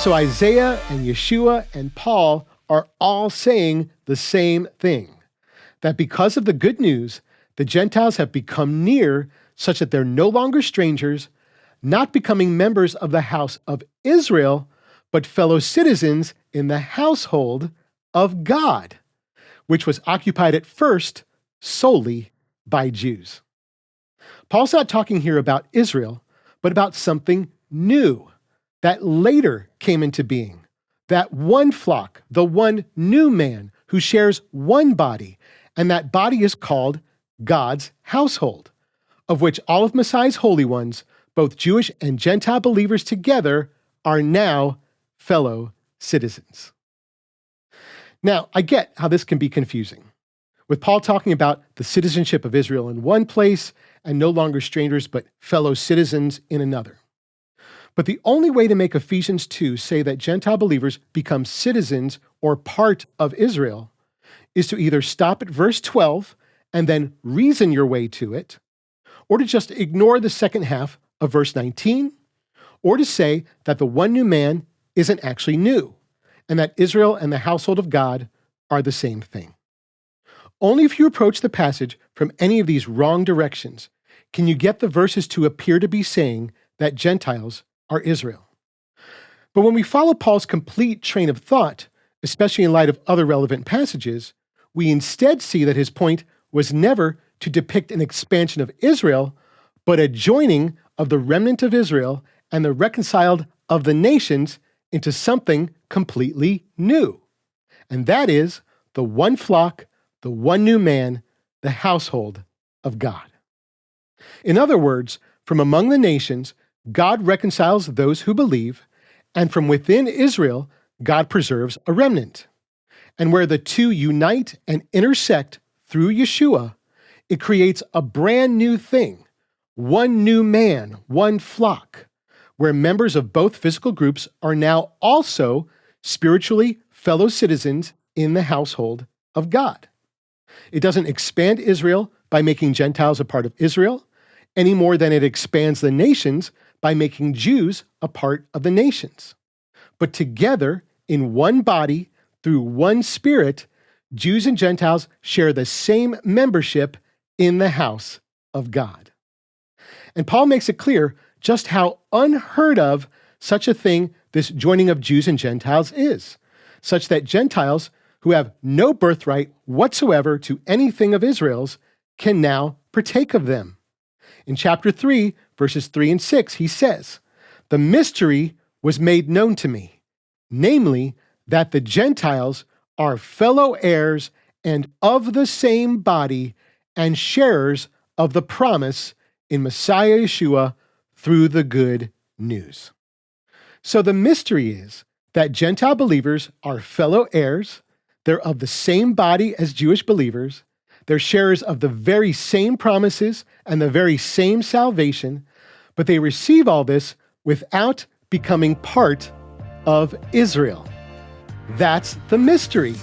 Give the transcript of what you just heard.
So Isaiah and Yeshua and Paul are all saying the same thing, that because of the good news, the Gentiles have become near such that they're no longer strangers, not becoming members of the house of Israel, but fellow citizens in the household of God, which was occupied at first solely by Jews. Paul's not talking here about Israel, but about something new that later came into being. That one flock, the one new man who shares one body, and that body is called God's household, of which all of Messiah's holy ones, both Jewish and Gentile believers together, are now fellow citizens. Now, I get how this can be confusing, with Paul talking about the citizenship of Israel in one place and no longer strangers but fellow citizens in another. But the only way to make Ephesians 2 say that Gentile believers become citizens or part of Israel is to either stop at verse 12 and then reason your way to it, or to just ignore the second half of verse 19, or to say that the one new man isn't actually new, and that Israel and the household of God are the same thing. Only if you approach the passage from any of these wrong directions can you get the verses to appear to be saying that Gentiles are Israel. But when we follow Paul's complete train of thought, especially in light of other relevant passages, we instead see that his point was never to depict an expansion of Israel, but a joining of the remnant of Israel and the reconciled of the nations into something completely new. And that is the one flock, the one new man, the household of God. In other words, from among the nations, God reconciles those who believe, and from within Israel, God preserves a remnant. And where the two unite and intersect through Yeshua, it creates a brand new thing, one new man, one flock, where members of both physical groups are now also spiritually fellow citizens in the household of God. It doesn't expand Israel by making Gentiles a part of Israel, any more than it expands the nations by making Jews a part of the nations. But together, in one body, through one Spirit, Jews and Gentiles share the same membership in the house of God. And Paul makes it clear just how unheard of such a thing this joining of Jews and Gentiles is, such that Gentiles who have no birthright whatsoever to anything of Israel's can now partake of them. In chapter 3, verses 3 and 6, he says, "The mystery was made known to me, namely, that the Gentiles are fellow heirs and of the same body and sharers of the promise in Messiah Yeshua through the good news." So the mystery is that Gentile believers are fellow heirs, they're of the same body as Jewish believers, they're sharers of the very same promises and the very same salvation, but they receive all this without becoming part of Israel. That's the mystery.